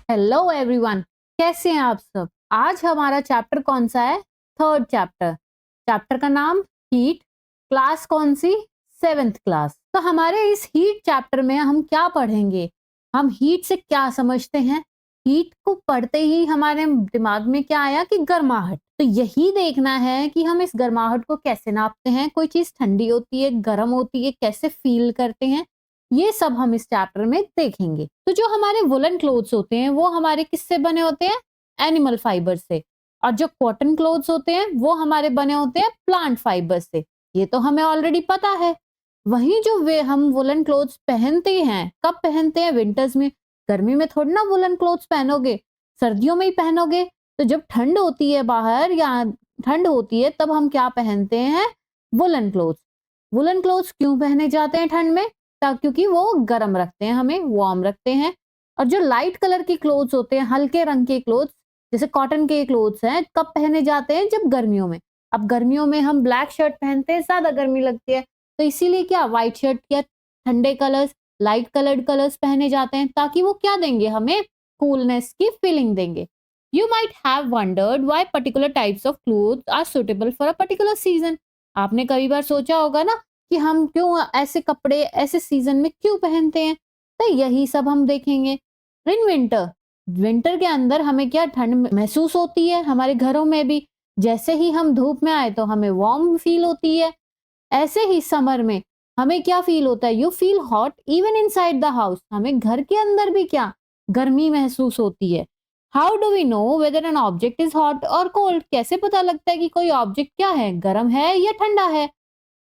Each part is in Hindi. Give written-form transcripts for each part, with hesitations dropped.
हेलो एवरीवन, कैसे हैं आप सब। आज हमारा चैप्टर कौन सा है? Third chapter. चैप्टर का नाम हीट। क्लास कौन सी? 7th class. तो हमारे इस हीट चैप्टर में हम क्या पढ़ेंगे, हम हीट से क्या समझते हैं। हीट को पढ़ते ही हमारे दिमाग में क्या आया कि गर्माहट। तो यही देखना है कि हम इस गर्माहट को कैसे नापते हैं। कोई चीज ठंडी होती है, गर्म होती है, कैसे फील करते हैं, ये सब हम इस चैप्टर में देखेंगे। तो जो हमारे वुलन क्लोथ्स होते हैं वो हमारे किससे बने होते हैं? एनिमल फाइबर से। और जो कॉटन क्लोथ्स होते हैं वो हमारे बने होते हैं प्लांट फाइबर से। ये तो हमें ऑलरेडी पता है। वहीं जो वे हम वुलन क्लोथ्स पहनते हैं, कब पहनते हैं? विंटर्स में। गर्मी में थोड़ी ना वुलन क्लोथ्स पहनोगे, सर्दियों में ही पहनोगे। तो जब ठंड होती है बाहर या ठंड होती है तब हम क्या पहनते हैं? Woollen clothes. वुलन क्लोथ्स क्यों पहने जाते हैं ठंड में? क्योंकि वो गर्म रखते हैं, हमें वार्म रखते हैं। और जो लाइट कलर की क्लोथ्स होते हैं, हल्के रंग के क्लोथ्स, जैसे कॉटन के क्लोथ्स हैं, कब पहने जाते हैं? जब गर्मियों में। अब गर्मियों में हम ब्लैक शर्ट पहनते हैं, ज्यादा गर्मी लगती है, तो इसीलिए क्या व्हाइट शर्ट या ठंडे कलर्स, लाइट कलर्ड कलर्स पहने जाते हैं, ताकि वो क्या देंगे? हमें कूलनेस की फीलिंग देंगे। You might have wondered why particular types of cloth are suitable for a particular season. आपने कई बार सोचा होगा ना कि हम क्यों ऐसे कपड़े ऐसे सीजन में क्यों पहनते हैं। तो यही सब हम देखेंगे। इन विंटर, विंटर के अंदर हमें क्या ठंड महसूस होती है? हमारे घरों में भी जैसे ही हम धूप में आए तो हमें वार्म फील होती है। ऐसे ही समर में हमें क्या फील होता है? You feel hot even inside the house. हमें घर के अंदर भी क्या गर्मी महसूस होती है। How do we know whether an object is hot और कोल्ड? कैसे पता लगता है कि कोई ऑब्जेक्ट क्या है, गर्म है या ठंडा है?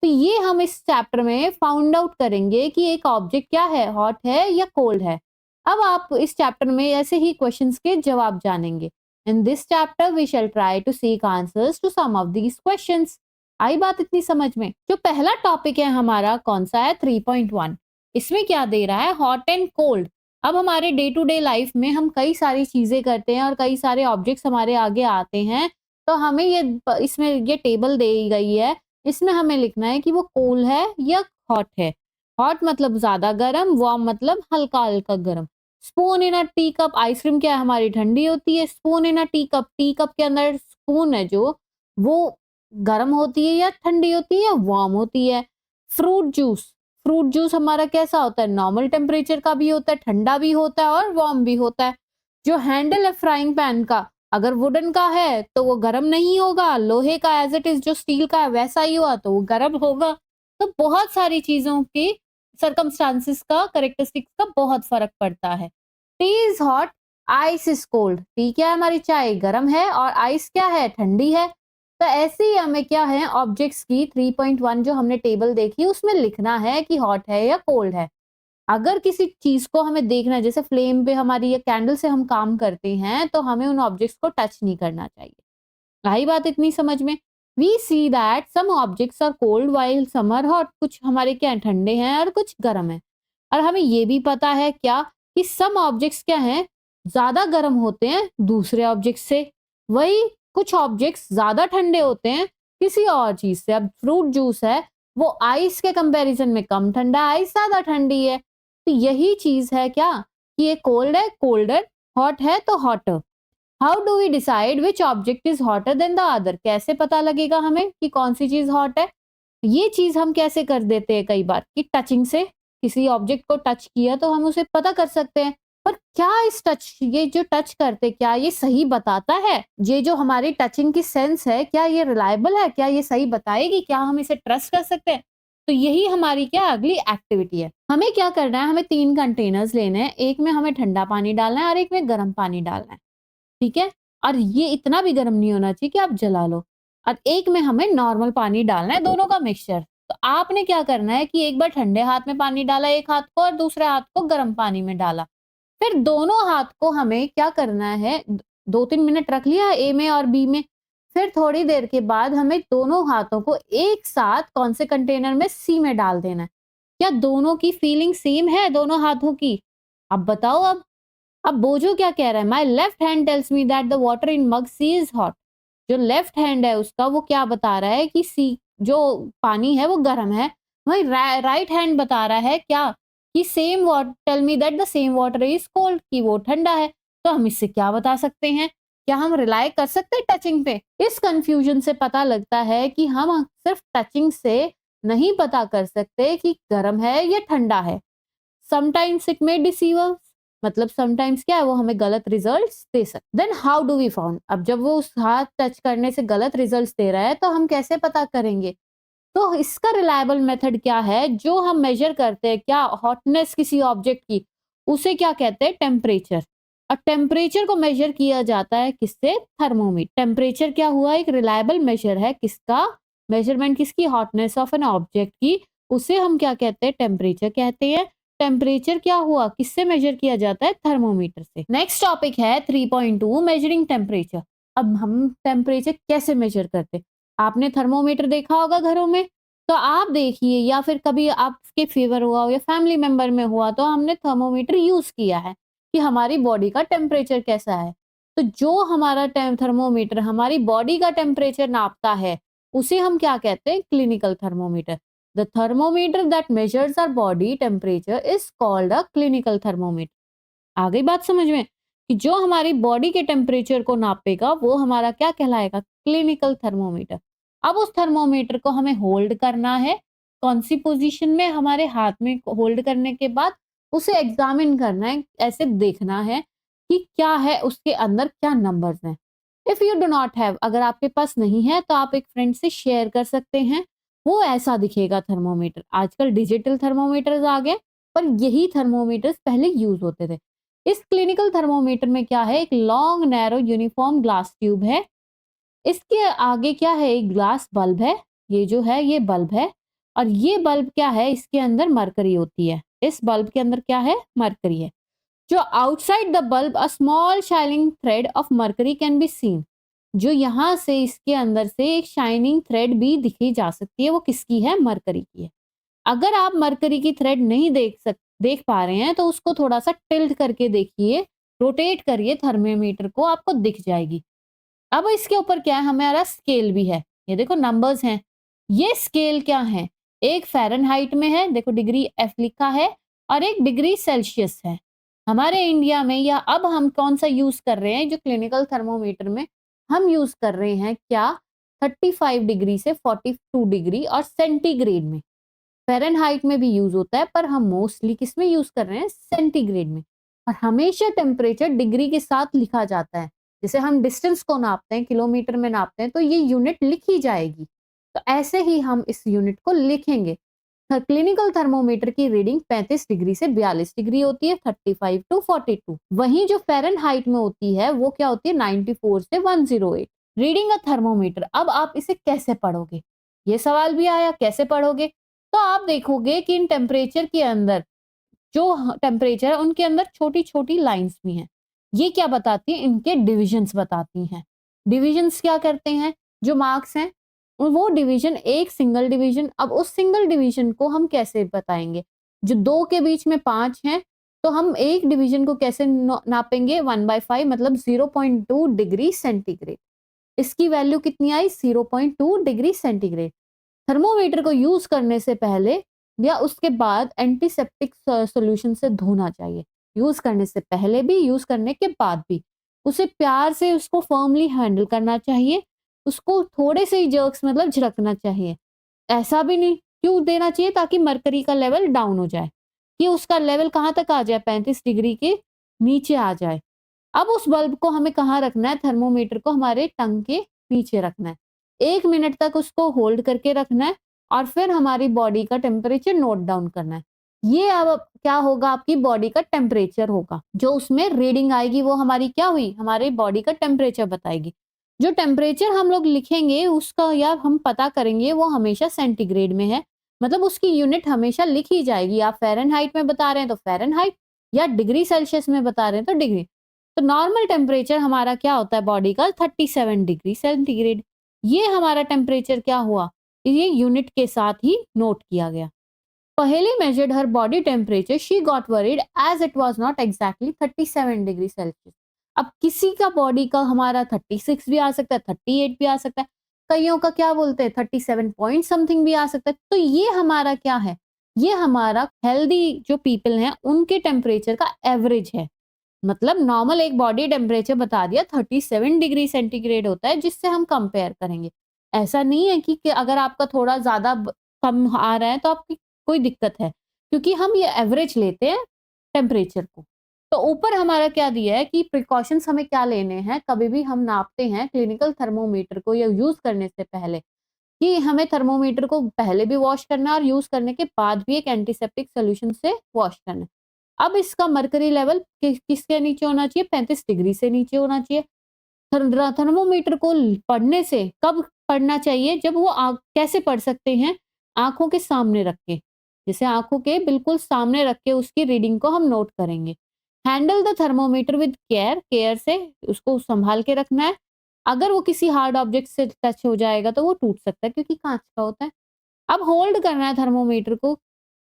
तो ये हम इस चैप्टर में फाउंड आउट करेंगे कि एक ऑब्जेक्ट क्या है, हॉट है या कोल्ड है। अब आप इस चैप्टर में ऐसे ही क्वेश्चंस के जवाब जानेंगे। In this chapter we shall try to seek answers to some of these questions. आई बात इतनी समझ में? जो पहला टॉपिक है हमारा कौन सा है? 3.1। इसमें क्या दे रहा है? Hot and cold. अब हमारे डे टू डे लाइफ में हम कई सारी चीजें करते हैं और कई सारे ऑब्जेक्ट्स हमारे आगे आते हैं, तो हमें ये इसमें ये टेबल दी गई है। इसमें हमें लिखना है कि वो कोल्ड है या हॉट है। हॉट मतलब ज्यादा गर्म, वार्म मतलब हल्का हल्का गर्म। Spoon in a tea cup. Ice cream क्या है? हमारी ठंडी होती है। Spoon in a tea cup, tea cup के अंदर स्पून है जो, वो गर्म होती है या ठंडी होती है या वार्म होती है। फ्रूट जूस, फ्रूट जूस हमारा कैसा होता है? नॉर्मल टेम्परेचर का भी होता है, ठंडा भी होता है और वार्म भी होता है। जो हैंडल है फ्राइंग पैन का, अगर वुडन का है तो वो गर्म नहीं होगा, लोहे का एज इट इज जो स्टील का है वैसा ही हुआ तो वो गर्म होगा। तो बहुत सारी चीजों की सर्कमस्टांसिस का, करेक्टरिस्टिक्स का बहुत फर्क पड़ता है। T is hot, ice is cold. T क्या है? हमारी चाय गर्म है और आइस क्या है? ठंडी है। तो ऐसे ही हमें क्या है, ऑब्जेक्ट्स की 3.1 जो हमने टेबल देखी उसमें लिखना है कि हॉट है या कोल्ड है। अगर किसी चीज को हमें देखना है, जैसे फ्लेम पे हमारी या कैंडल से हम काम करते हैं, तो हमें उन ऑब्जेक्ट्स को टच नहीं करना चाहिए। आई बात इतनी समझ में? We see that some objects are cold while some are hot. कुछ हमारे क्या ठंडे हैं और कुछ गर्म है। और हमें ये भी पता है क्या कि सम ऑब्जेक्ट्स क्या हैं, ज्यादा गर्म होते हैं दूसरे ऑब्जेक्ट से। वही कुछ ऑब्जेक्ट्स ज्यादा ठंडे होते हैं किसी और चीज से। अब फ्रूट जूस है, वो आइस के कंपैरिजन में कम ठंडा, आइस ज्यादा ठंडी है। तो यही चीज है क्या कि ये कोल्ड है कोल्डर, हॉट है तो hotter. How do we decide which object is hotter than the other? कैसे पता लगेगा हमें कि कौन सी चीज हॉट है? ये चीज हम कैसे कर देते हैं कई बार कि टचिंग से, किसी ऑब्जेक्ट को टच किया तो हम उसे पता कर सकते हैं। पर क्या इस टच, ये जो टच करते, क्या ये सही बताता है? ये जो हमारी टचिंग की सेंस है, क्या ये रिलायबल है? क्या ये सही बताएगी? क्या हम इसे ट्रस्ट कर सकते हैं? तो यही हमारी क्या अगली एक्टिविटी है। हमें क्या करना है? हमें 3 कंटेनर्स लेने हैं। एक में हमें ठंडा पानी डालना है और एक में गर्म पानी डालना है। ठीक है? और ये इतना भी गर्म नहीं होना चाहिए कि आप जला लो। और एक में हमें नॉर्मल पानी डालना है, दोनों का मिक्सचर। तो आपने क्या करना है कि एक बार ठंडे हाथ में पानी डाला एक हाथ को, और दूसरे हाथ को गर्म पानी में डाला। फिर दोनों हाथ को हमें क्या करना है, 2-3 मिनट रख लिया ए में और बी में। फिर थोड़ी देर के बाद हमें दोनों हाथों को एक साथ कौन से कंटेनर में? सी में डाल देना है। क्या दोनों की फीलिंग सेम है दोनों हाथों की? अब बताओ। अब बोजो क्या कह रहा है? My left hand tells me that the water in mug C is hot. जो लेफ्ट हैंड है उसका, वो क्या बता रहा है कि सी जो पानी है वो गर्म है। वही राइट हैंड बता रहा है क्या कि same water, tell me that the same water is cold, कि वो ठंडा है। तो हम इससे क्या बता सकते हैं? क्या हम रिलाई कर सकते हैं टचिंग पे? इस कंफ्यूजन से पता लगता है कि हम सिर्फ टचिंग से नहीं पता कर सकते कि गर्म है या ठंडा है। समटाइम्स इट मे डिसीव अस, मतलब समटाइम्स क्या है, वो हमें गलत रिजल्ट्स दे सकते। Then how do we found, अब जब वो उस हाथ टच करने से गलत रिजल्ट्स दे रहा है तो हम कैसे पता करेंगे? तो इसका रिलायबल मेथड क्या है? जो हम मेजर करते हैं क्या हॉटनेस किसी ऑब्जेक्ट की, उसे क्या कहते हैं? टेम्परेचर। और टेम्परेचर को मेजर किया जाता है किससे? थर्मोमीटर। टेम्परेचर क्या हुआ? एक रिलायबल मेजर है किसका? मेजरमेंट किसकी? हॉटनेस ऑफ एन ऑब्जेक्ट की। उसे हम क्या कहते हैं? टेम्परेचर कहते हैं। टेम्परेचर क्या हुआ? किससे मेजर किया जाता है? थर्मोमीटर से। नेक्स्ट टॉपिक है 3.2 मेजरिंग टेम्परेचर। अब हम टेम्परेचर कैसे मेजर करते हैं? आपने थर्मोमीटर देखा होगा घरों में, तो आप देखिए, या फिर कभी आपके फीवर हुआ हो या फैमिली मेंबर में हुआ तो हमने थर्मोमीटर यूज किया है कि हमारी बॉडी का टेम्परेचर कैसा है। तो जो हमारा थर्मोमीटर हमारी बॉडी का टेम्परेचर नापता है उसे हम क्या कहते हैं? Clinical thermometer. The thermometer that measures our body temperature is called a clinical thermometer. आ गई बात समझ में कि जो हमारी बॉडी के टेम्परेचर को नापेगा वो हमारा क्या कहलाएगा? Clinical thermometer. अब उस थर्मोमीटर को हमें होल्ड करना है। कौन सी पोजीशन में? हमारे हाथ में होल्ड करने के बाद उसे एग्जामिन करना है, ऐसे देखना है कि क्या है उसके अंदर, क्या नंबर्स हैं। If you do not have, अगर आपके पास नहीं है तो आप एक फ्रेंड से शेयर कर सकते हैं। वो ऐसा दिखेगा थर्मोमीटर। आजकल डिजिटल थर्मोमीटर्स आ गए, पर यही थर्मोमीटर्स पहले यूज होते थे। इस क्लिनिकल थर्मोमीटर में क्या है? एक long narrow uniform glass tube है। इसके आगे क्या है? एक ग्लास बल्ब है। ये जो है ये बल्ब है, और ये बल्ब क्या है? इसके अंदर मरकरी होती है। इस बल्ब के अंदर क्या है? मरकरी है। जो outside the bulb a small shining thread of mercury can be seen. जो यहाँ से इसके अंदर से एक शाइनिंग थ्रेड भी दिखी जा सकती है, वो किसकी है? मरकरी की है। अगर आप मरकरी की थ्रेड नहीं देख पा रहे हैं तो उसको थोड़ा सा टिल्ट करके देखिए, रोटेट करिए थर्मोमीटर को, आपको दिख जाएगी। अब इसके ऊपर क्या है? हमारा स्केल भी है। ये देखो नंबर्स हैं। ये स्केल क्या है? एक फ़ारेनहाइट में है, देखो डिग्री एफ लिखा है, और एक डिग्री सेल्सियस है। हमारे इंडिया में, या अब हम कौन सा यूज कर रहे हैं? जो क्लिनिकल थर्मोमीटर में हम यूज कर रहे हैं क्या? 35 डिग्री से 42 डिग्री और सेंटीग्रेड में। फ़ारेनहाइट में भी यूज होता है, पर हम मोस्टली किस में यूज कर रहे हैं? सेंटीग्रेड में। और हमेशा टेम्परेचर डिग्री के साथ लिखा जाता है। जैसे हम डिस्टेंस को नापते हैं, किलोमीटर में नापते हैं, तो ये यूनिट लिखी जाएगी। तो ऐसे ही हम इस यूनिट को लिखेंगे। क्लिनिकल थर्मोमीटर की रीडिंग 35 डिग्री से 42 डिग्री होती है, 35 टू 42। वहीं जो फ़ारेनहाइट में होती है वो क्या होती है? 94 से 108। Reading a thermometer. अब आप इसे कैसे पढ़ोगे? ये सवाल भी आया, कैसे पढ़ोगे? तो आप देखोगे कि इन टेम्परेचर के अंदर जो टेम्परेचर है उनके अंदर छोटी-छोटी लाइन्स भी हैं। ये क्या बताती हैं? इनके डिविजन्स बताती हैं। डिविजन्स क्या करते हैं? जो मार्क्स हैं, वो डिवीजन एक सिंगल डिवीजन। अब उस सिंगल डिवीजन को हम कैसे बताएँगे? जो 2 के बीच में 5 हैं, तो हम एक डिवीजन को कैसे नापेंगे? 1/5 मतलब 0.2 डिग्री सेंटीग्रेड। इसकी वैल्यू कितनी आई? 0.2 डिग्री सेंटीग्रेड। थर्मोमीटर को यूज करने से पहले या उसके बाद एंटीसेप्टिक सॉल्यूशन से धोना चाहिए। यूज करने से पहले भी, यूज करने के बाद भी। उसे प्यार से उसको फर्मली हैंडल करना चाहिए। उसको थोड़े से ही जर्क्स मतलब झिड़कना चाहिए। ऐसा भी नहीं क्यों देना चाहिए? ताकि मरकरी का लेवल डाउन हो जाए, कि उसका लेवल कहाँ तक आ जाए? 35 डिग्री के नीचे आ जाए। अब उस बल्ब को हमें कहाँ रखना है? थर्मोमीटर को हमारे टंग के नीचे रखना है। 1 मिनट तक उसको होल्ड करके रखना है, और फिर हमारी बॉडी का टेम्परेचर नोट डाउन करना है। ये अब क्या होगा? आपकी बॉडी का टेम्परेचर होगा। जो उसमें रीडिंग आएगी वो हमारी क्या हुई? हमारी बॉडी का टेम्परेचर बताएगी। जो टेम्परेचर हम लोग लिखेंगे उसका, या हम पता करेंगे, वो हमेशा सेंटीग्रेड में है। मतलब उसकी यूनिट हमेशा लिखी जाएगी। आप फ़ारेनहाइट में बता रहे हैं तो फ़ारेनहाइट, या डिग्री सेल्सियस में बता रहे हैं तो डिग्री। तो नॉर्मल टेम्परेचर हमारा क्या होता है बॉडी का? 37 डिग्री सेंटीग्रेड। ये हमारा टेम्परेचर क्या हुआ? ये यूनिट के साथ ही नोट किया गया। पहले measured her body temperature, she got worried as it was not exactly 37 degree Celsius. अब किसी का बॉडी का हमारा 36 भी आ सकता है, 38 भी आ सकता है, कईयों का क्या बोलते हैं 37 पॉइंट समथिंग भी आ सकता है। तो ये हमारा क्या है? ये हमारा हेल्दी जो पीपल हैं उनके टेम्परेचर का एवरेज है। मतलब नॉर्मल एक बॉडी टेम्परेचर बता दिया 37 डिग्री सेंटीग्रेड होता है, जिससे हम कंपेयर करेंगे। ऐसा नहीं है कि अगर आपका थोड़ा ज़्यादा कम आ रहा है तो आपकी कोई दिक्कत है, क्योंकि हम ये एवरेज लेते हैं टेम्परेचर को। तो ऊपर हमारा क्या दिया है कि प्रिकॉशंस हमें क्या लेने हैं, कभी भी हम नापते हैं क्लिनिकल थर्मोमीटर को या यूज़ करने से पहले, कि हमें थर्मोमीटर को पहले भी वॉश करना है और यूज़ करने के बाद भी एक एंटीसेप्टिक सॉल्यूशन से वॉश करना है। अब इसका मर्करी लेवल किसके नीचे होना चाहिए? 35 डिग्री से नीचे होना चाहिए। थर्मोमीटर को पढ़ने से कब पढ़ना चाहिए? जब वो कैसे पढ़ सकते हैं? आँखों के सामने रख के। जैसे आँखों के बिल्कुल सामने रख के उसकी रीडिंग को हम नोट करेंगे। Handle the thermometer with care, care से उसको संभाल के रखना है। अगर वो किसी हार्ड ऑब्जेक्ट से टच हो जाएगा तो वो टूट सकता है, क्योंकि काँच का होता है। अब होल्ड करना है थर्मोमीटर को।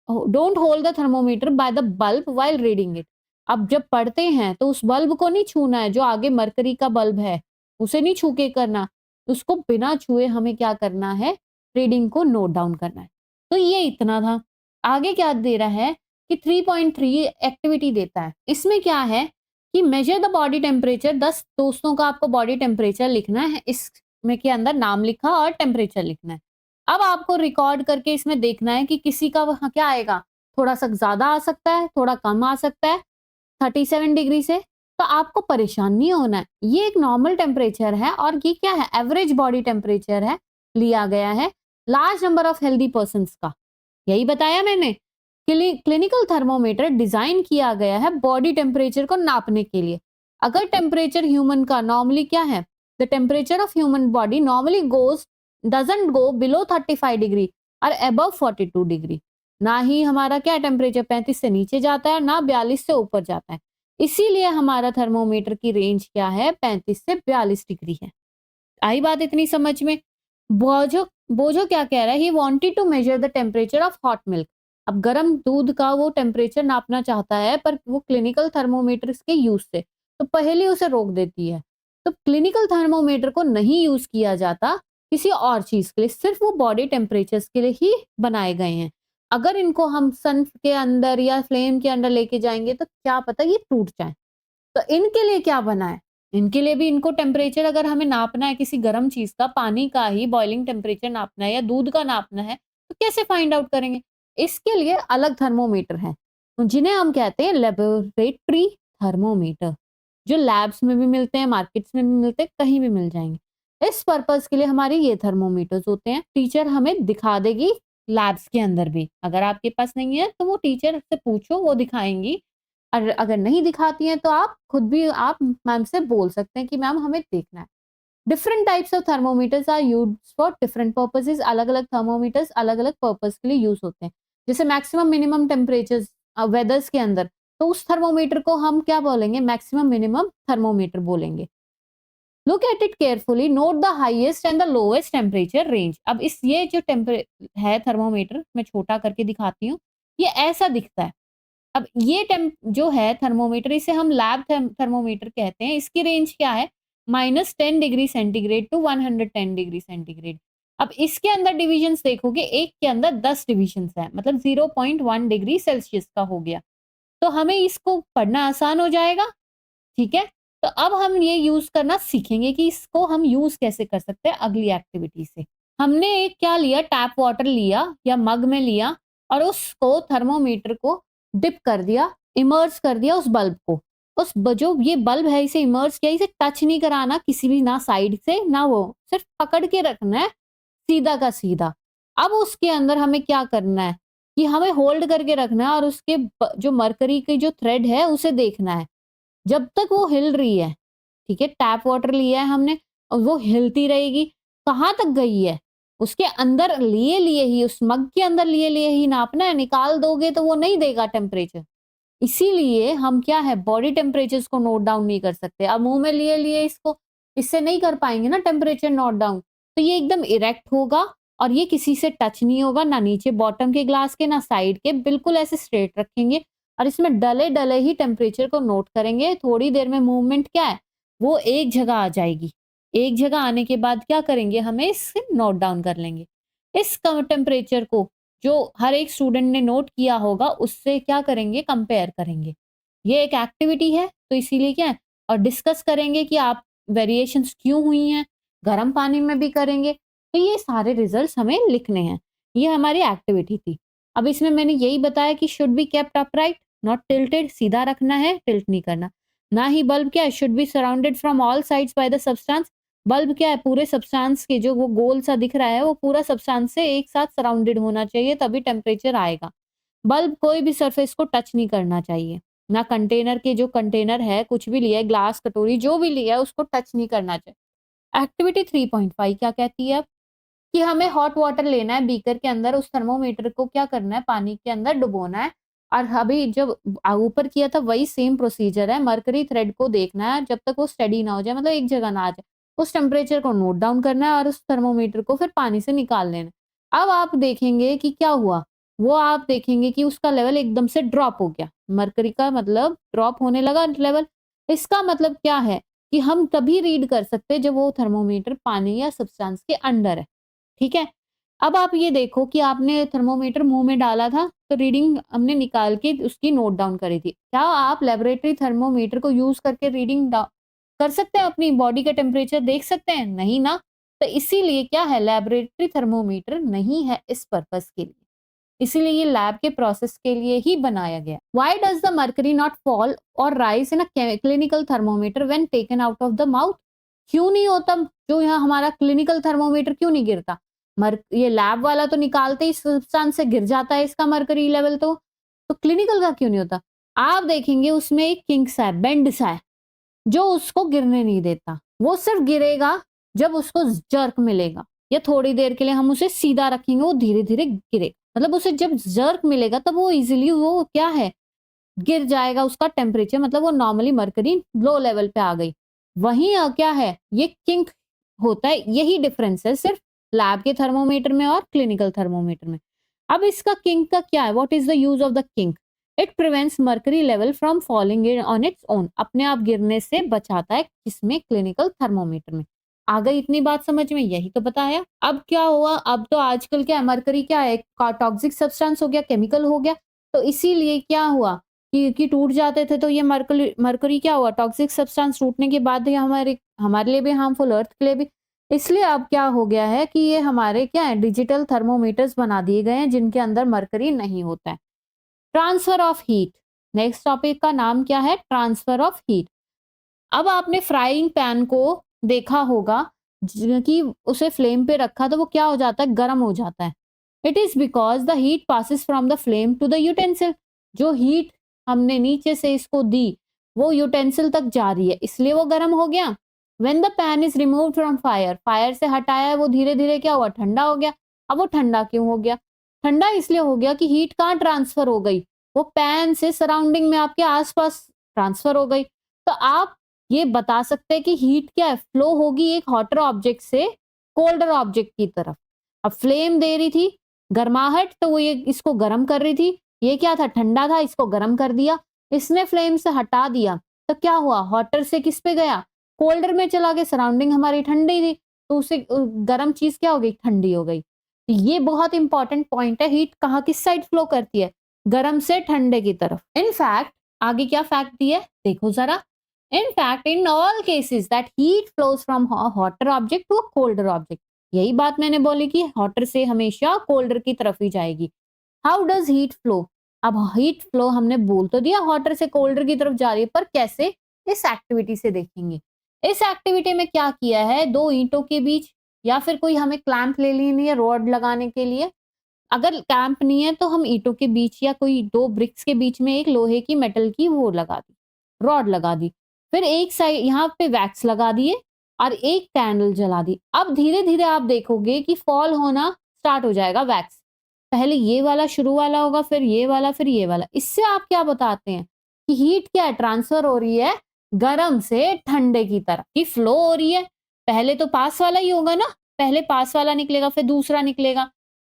Don't hold the thermometer by the bulb while reading it. अब जब पढ़ते हैं तो उस बल्ब को नहीं छूना है, जो आगे मरकरी का बल्ब है उसे नहीं छू के करना। उसको बिना छुए हमें क्या करना है? रीडिंग को नोट डाउन करना है। तो ये इतना था। आगे क्या दे रहा है कि 3.3 एक्टिविटी देता है। इसमें क्या है कि मेजर द बॉडी टेम्परेचर, 10 दोस्तों का आपको बॉडी टेम्परेचर लिखना है। इसमें के अंदर नाम लिखा और टेम्परेचर लिखना है। अब आपको रिकॉर्ड करके इसमें देखना है कि किसी का वहाँ क्या आएगा, थोड़ा-सा ज़्यादा आ सकता है, थोड़ा कम आ सकता है, 37 डिग्री से। तो आपको परेशान नहीं होना है। ये एक नॉर्मल टेम्परेचर है और ये क्या है? एवरेज बॉडी टेम्परेचर है, लिया गया है large number of healthy persons का। यही बताया मैंने। क्लिनिकल थर्मोमीटर डिजाइन किया गया है बॉडी टेम्परेचर को नापने के लिए। अगर टेम्परेचर ह्यूमन का नॉर्मली क्या है? The temperature of human body normally goes doesn't go below 35 degree और अबव 42 डिग्री। ना ही हमारा क्या टेम्परेचर 35 से नीचे जाता है, ना 42 से ऊपर जाता है। इसीलिए हमारा थर्मोमीटर की रेंज क्या है? 35 से 42 डिग्री है। आई बात इतनी समझ में? बोझो बोझो क्या कह रहा है? He wanted to measure the temperature of hot milk. अब गर्म दूध का वो टेम्परेचर नापना चाहता है, पर वो क्लिनिकल थर्मोमीटर के यूज से तो पहले उसे रोक देती है। तो क्लिनिकल थर्मोमीटर को नहीं यूज किया जाता किसी और चीज के लिए, सिर्फ वो बॉडी टेम्परेचर्स के लिए ही बनाए गए हैं। अगर इनको हम सन के अंदर या फ्लेम के अंदर लेके जाएंगे तो क्या पता ये टूट जाए। तो इनके लिए क्या बना है? इनके लिए भी इनको टेम्परेचर अगर हमें नापना है किसी गर्म चीज का, पानी का ही बॉइलिंग टेम्परेचर नापना है या दूध का नापना है, तो कैसे फाइंड आउट करेंगे? इसके लिए अलग थर्मोमीटर हैं, जिन्हें हम कहते हैं लेबोरेटरी थर्मोमीटर, जो लैब्स में भी मिलते हैं, मार्केट्स में भी मिलते हैं, कहीं भी मिल जाएंगे। इस पर्पज के लिए हमारे ये थर्मोमीटर्स होते हैं। टीचर हमें दिखा देगी लैब्स के अंदर भी। अगर आपके पास नहीं है तो वो टीचर से पूछो, वो दिखाएंगी। और अगर नहीं दिखाती हैं तो आप खुद भी आप मैम से बोल सकते हैं कि मैम हमें देखना है। Different types of thermometers are used for different purposes. अलग-अलग थर्मोमीटर्स अलग-अलग पर्पस के लिए यूज होते हैं। जैसे मैक्सिमम मिनिमम टेम्परेचर्स वेदर्स के अंदर, तो उस थर्मोमीटर को हम क्या बोलेंगे? मैक्सिमम मिनिमम थर्मोमीटर बोलेंगे। Look at it carefully, note the highest and the lowest temperature range. अब इस ये जो टेम्परे है थर्मोमीटर, मैं छोटा करके दिखाती हूँ, ये ऐसा दिखता है। अब ये जो है थर्मोमीटर, इसे हम लैब थर्मोमीटर कहते हैं। इसकी रेंज क्या है? -10 degree centigrade to 110 degree centigrade. अब इसके अंदर डिविजन्स देखोगे, एक के अंदर 10 डिविजन्स है, मतलब 0.1 डिग्री सेल्सियस का हो गया। तो हमें इसको पढ़ना आसान हो जाएगा। ठीक है, तो अब हम ये यूज करना सीखेंगे कि इसको हम यूज कैसे कर सकते हैं अगली एक्टिविटी से। हमने एक क्या लिया? टैप वाटर लिया या मग में लिया और उसको थर्मोमीटर को डिप कर दिया, इमर्ज कर दिया उस बल्ब को। जो ये बल्ब है इसे इमर्ज किया, इसे टच नहीं कराना किसी भी, ना साइड से ना वो, सिर्फ पकड़ के रखना है सीधा का सीधा। अब उसके अंदर हमें क्या करना है कि हमें होल्ड करके रखना है और उसके जो मरकरी की जो थ्रेड है उसे देखना है जब तक वो हिल रही है। ठीक है, टैप वाटर लिया है हमने और वो हिलती रहेगी। कहाँ तक गई है? उसके अंदर लिए लिए ही, उस मग के अंदर लिए लिए ही नापना है। निकाल दोगे तो वो नहीं देगा टेम्परेचर। इसीलिए हम क्या है, बॉडी टेम्परेचर्स को नोट डाउन नहीं कर सकते। अब मुंह में लिए लिए इसको, इससे नहीं कर पाएंगे ना टेम्परेचर नोट डाउन। तो ये एकदम इरेक्ट होगा और ये किसी से टच नहीं होगा, ना नीचे बॉटम के ग्लास के ना साइड के, बिल्कुल ऐसे स्ट्रेट रखेंगे और इसमें डले डले ही टेम्परेचर को नोट करेंगे। थोड़ी देर में मूवमेंट क्या है, वो एक जगह आ जाएगी। एक जगह आने के बाद क्या करेंगे, हमें इसे नोट डाउन कर लेंगे। इस टेम्परेचर को जो हर एक स्टूडेंट ने नोट किया होगा उससे क्या करेंगे, कंपेयर करेंगे। ये एक एक्टिविटी है, तो इसीलिए क्या है, और डिस्कस करेंगे कि आप वेरिएशंस क्यों हुई हैं, गर्म पानी में भी करेंगे। तो ये सारे रिजल्ट्स हमें लिखने हैं। ये हमारी एक्टिविटी थी। अब इसमें मैंने यही बताया कि should be kept upright, not tilted, सीधा रखना है, टिल्ट नहीं करना। ना ही बल्ब क्या है, should be surrounded from all sides by the substance. Bulb क्या है, पूरे सब्सटेंस के जो वो गोल सा दिख रहा है, वो पूरा सब्सटेंस से एक साथ सराउंडेड होना चाहिए, तभी टेम्परेचर आएगा। बल्ब कोई भी सरफेस को टच नहीं करना चाहिए। ना कंटेनर के, जो कंटेनर है, कुछ भी लिया है, ग्लास, कटोरी जो भी लिया है, उसको टच नहीं करना चाहिए। एक्टिविटी 3.5 क्या कहती है अब? कि हमें हॉट वाटर लेना है बीकर के अंदर, उस थर्मोमीटर को क्या करना है, पानी के अंदर डुबोना है। और अभी जब ऊपर किया था वही सेम प्रोसीजर है, मरकरी थ्रेड को देखना है जब तक वो स्टेडी ना हो जाए, मतलब एक जगह ना आ जाए। उस टेम्परेचर को नोट डाउन करना है और उस थर्मोमीटर को फिर पानी से निकाल लेना है। अब आप देखेंगे कि क्या हुआ, वो आप देखेंगे कि उसका लेवल एकदम से ड्रॉप हो गया। मरकरी का मतलब ड्रॉप होने लगा लेवल। इसका मतलब क्या है कि हम तभी रीड कर सकते हैं जब वो थर्मोमीटर पानी या सब्सटेंस के अंडर है। ठीक है? अब आप ये देखो कि आपने थर्मोमीटर मुँह में डाला था, तो रीडिंग हमने निकाल के उसकी नोट डाउन करी थी। क्या आप लेबोरेटरी थर्मोमीटर को यूज़ करके रीडिंग कर सकते हैं, अपनी बॉडी का टेम्परेचर देख सकते हैं? नहीं ना। तो इसीलिए क्या है, लेबोरेटरी थर्मोमीटर नहीं है इस पर्पज़ के लिए। इसीलिए ये लैब के प्रोसेस के लिए ही बनाया गया। Why does the mercury not fall और rise in a clinical thermometer when taken out of the mouth? क्यों नहीं होता? जो यहाँ हमारा क्लिनिकल थर्मोमीटर क्यों नहीं गिरता? ये लैब वाला तो निकालते ही सब्सटेंस से गिर जाता है इसका मर्करी लेवल, तो क्लिनिकल का क्यों नहीं होता? आप देखेंगे उसमें एक किंक सा है, बेंड सा है, जो उसको गिरने नहीं देता। वो सिर्फ गिरेगा जब उसको जर्क मिलेगा, या थोड़ी देर के लिए हम उसे सीधा रखेंगे, वो धीरे-धीरे गिरेगा। मतलब उसे जब जर्क मिलेगा तब वो इज़िली वो क्या है, गिर जाएगा, उसका टेम्परेचर, मतलब वो नॉर्मली मरकरी लो लेवल पे आ गई। वहीं क्या है, ये किंक होता है, यही डिफरेंस है सिर्फ लैब के थर्मोमीटर में और क्लिनिकल थर्मोमीटर में। अब इसका किंक का क्या है, what is the use of the kink? It prevents mercury level from falling in on its own, अपने आप गिरने से बचाता है, किसमें, क्लिनिकल थर्मोमीटर में। आ गई इतनी बात समझ में, यही तो बताया। अब क्या हुआ, अब तो आजकल क्या है, मरकरी क्या है, टॉक्सिक सब्सटेंस हो गया, केमिकल हो गया, तो इसीलिए क्या हुआ कि टूट जाते थे, तो ये मरकरी क्या हुआ, टॉक्सिक सब्सटेंस टूटने के बाद ये हमारे हमारे लिए भी हार्मफुल, अर्थ के लिए भी। इसलिए अब क्या हो गया है कि ये हमारे क्या है, डिजिटल थर्मोमीटर्स बना दिए गए हैं जिनके अंदर मरकरी नहीं होता है। Transfer of heat, next topic का नाम क्या है, ट्रांसफर ऑफ हीट। अब आपने फ्राइंग पैन को देखा होगा, कि उसे फ्लेम पे रखा तो वो क्या हो जाता है, गर्म हो जाता है। It is because the heat passes from the flame to the utensil. जो हीट हमने नीचे से इसको दी, वो यूटेंसिल तक जा रही है, इसलिए वो गर्म हो गया। When the pan is remove from fire, fire से हटाया है, वो धीरे धीरे क्या हुआ, ठंडा हो गया। अब वो ठंडा क्यों हो गया? ठंडा इसलिए हो गया कि हीट कहाँ ट्रांसफर हो गई, वो पैन से सराउंडिंग में आपके आसपास ट्रांसफर हो गई। तो आप ये बता सकते हैं कि हीट क्या है, फ्लो होगी एक हॉटर ऑब्जेक्ट से कोल्डर ऑब्जेक्ट की तरफ। अब फ्लेम दे रही थी गर्माहट, तो वो ये इसको गर्म कर रही थी। ये क्या था, ठंडा था, इसको गर्म कर दिया। इसने फ्लेम से हटा दिया, तो क्या हुआ, हॉटर से किस पे गया, कोल्डर में चला गया। सराउंडिंग हमारी ठंडी थी, तो उसे गर्म चीज क्या हो गई, ठंडी हो गई। तो ये बहुत इंपॉर्टेंट पॉइंट है, हीट कहाँ किस साइड फ्लो करती है, गर्म से ठंडे की तरफ। इनफैक्ट आगे क्या फैक्ट दिया है देखो जरा। In fact, in all cases that heat flows from a hotter object to a colder object. यही बात मैंने बोली कि हॉटर से हमेशा कोल्डर की तरफ ही जाएगी। How does heat flow? अब हीट फ्लो हमने बोल तो दिया हॉटर से कोल्डर की तरफ जा रही है, पर कैसे, इस एक्टिविटी से देखेंगे। इस एक्टिविटी में क्या किया है, दो ईंटों के बीच, या फिर कोई हमें क्लैंप ले लेनी है रोड लगाने के लिए। अगर क्लैंप नहीं है तो हम ईंटों के बीच या कोई दो ब्रिक्स के बीच में एक लोहे की, मेटल की वो लगा दी, रॉड लगा दी। फिर एक साइड यहाँ पे वैक्स लगा दिए और एक कैंडल जला दी। अब धीरे धीरे आप देखोगे कि फॉल होना स्टार्ट हो जाएगा वैक्स। पहले ये वाला शुरू वाला होगा, फिर ये वाला, फिर ये वाला। इससे आप क्या बताते हैं कि हीट क्या है, ट्रांसफर हो रही है गर्म से ठंडे की तरफ, कि फ्लो हो रही है। पहले तो पास वाला ही होगा ना, पहले पास वाला निकलेगा फिर दूसरा निकलेगा।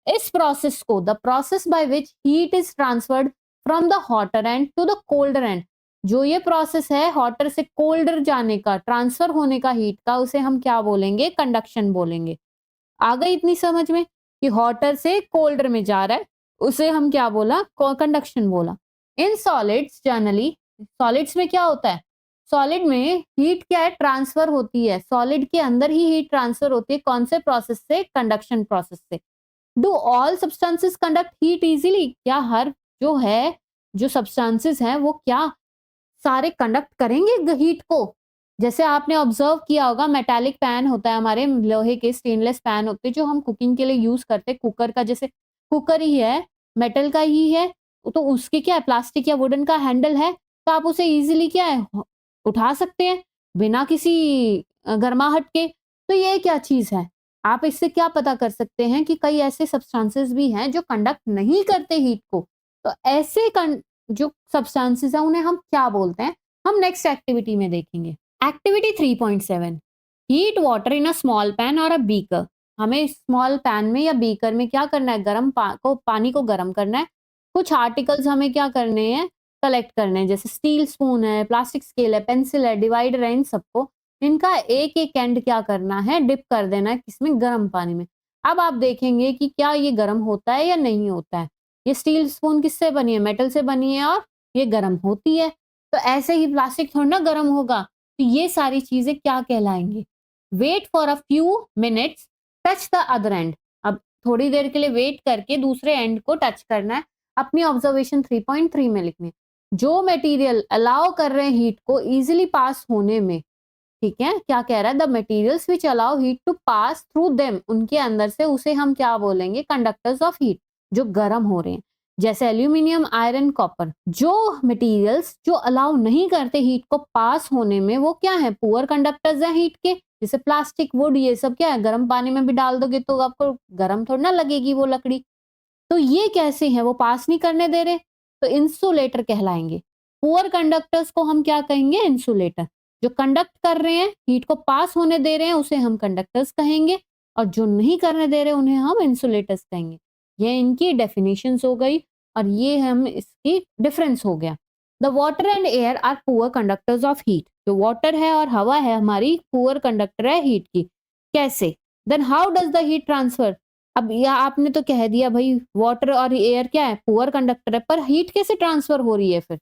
इस प्रोसेस को, the process by which heat is transferred from the hotter end to the colder end, जो ये प्रोसेस है हॉटर से कोल्डर जाने का, ट्रांसफर होने का हीट का, उसे हम क्या बोलेंगे, कंडक्शन बोलेंगे। आ गई इतनी समझ में कि हॉटर से कोल्डर में जा रहा है, उसे हम क्या बोला, कंडक्शन बोला। इन सॉलिड्स जनरली सॉलिड्स में क्या होता है, सॉलिड में हीट क्या है, ट्रांसफर होती है, सॉलिड के अंदर ही हीट ट्रांसफर होती है, कौन से प्रोसेस से, कंडक्शन प्रोसेस से। Do all substances conduct heat easily, क्या हर जो है, जो सब्सटेंसेस हैं वो क्या सारे कंडक्ट करेंगे हीट को? जैसे आपने ऑब्जर्व किया होगा, मेटालिक पैन होता है हमारे, लोहे के स्टेनलेस पैन होते हैं जो हम कुकिंग के लिए यूज करते हैं, कुकर का, जैसे कुकर ही है, मेटल का ही है, तो उसके क्या है, प्लास्टिक या वुडन का हैंडल है, तो आप उसे इजीली क्या है, उठा सकते हैं बिना किसी गर्माहट के। तो ये क्या चीज है, आप इससे क्या पता कर सकते हैं कि कई ऐसे सब्सटेंसेस भी हैं जो कंडक्ट नहीं करते हीट को। तो ऐसे जो सब्सटेंसेस हैं उन्हें हम क्या बोलते हैं, हम नेक्स्ट एक्टिविटी में देखेंगे। Activity 3.7, heat water in a small pan और अ बीकर। हमें स्मॉल पैन में या बीकर में क्या करना है, पानी को गर्म करना है। कुछ आर्टिकल्स हमें क्या करने हैं, कलेक्ट करने हैं, जैसे स्टील स्पून है, प्लास्टिक स्केल है, पेंसिल है, डिवाइडर है, इन सबको, इनका एक एक एंड क्या करना है, डिप कर देना है किसमें, गर्म पानी में। अब आप देखेंगे कि क्या ये गर्म होता है या नहीं होता है। ये स्टील स्पून किससे बनी है, मेटल से बनी है, और ये गर्म होती है। तो ऐसे ही प्लास्टिक थोड़ा ना गर्म होगा। तो ये सारी चीजें क्या कहलाएंगे, wait for a few minutes, touch the other end. अब थोड़ी देर के लिए वेट करके दूसरे एंड को टच करना है, अपनी ऑब्जर्वेशन 3.3 में लिखने, जो मटेरियल अलाउ कर रहे हैं हीट को इजीली पास होने में, ठीक है, क्या कह रहा है, the materials which allow heat to pass through them, उनके अंदर से, उसे हम क्या बोलेंगे, कंडक्टर्स ऑफ हीट, जो गर्म हो रहे हैं, जैसे एल्यूमिनियम, आयरन, कॉपर। जो मटेरियल्स जो अलाउ नहीं करते हीट को पास होने में, वो क्या है, पुअर कंडक्टर्स हैं हीट के, जैसे प्लास्टिक, वुड, ये सब क्या है, गर्म पानी में भी डाल दोगे तो आपको गर्म थोड़ी ना लगेगी वो लकड़ी। तो ये कैसे हैं, वो पास नहीं करने दे रहे, तो इंसुलेटर कहलाएंगे। पुअर कंडक्टर्स को हम क्या कहेंगे, इंसुलेटर। जो कंडक्ट कर रहे हैं, हीट को पास होने दे रहे हैं, उसे हम कंडक्टर्स कहेंगे, और जो नहीं करने दे रहे उन्हें हम इंसुलेटर्स कहेंगे। ये इनकी डेफिनेशंस हो गई, और ये हम इसकी डिफरेंस हो गया। The water and air are poor conductors of heat, जो वाटर है और हवा है हमारी पुअर कंडक्टर है हीट की। कैसे, then how does the heat transfer. अब या आपने तो कह दिया भाई वाटर और एयर क्या है, पुअर कंडक्टर है, पर हीट कैसे ट्रांसफर हो रही है फिर।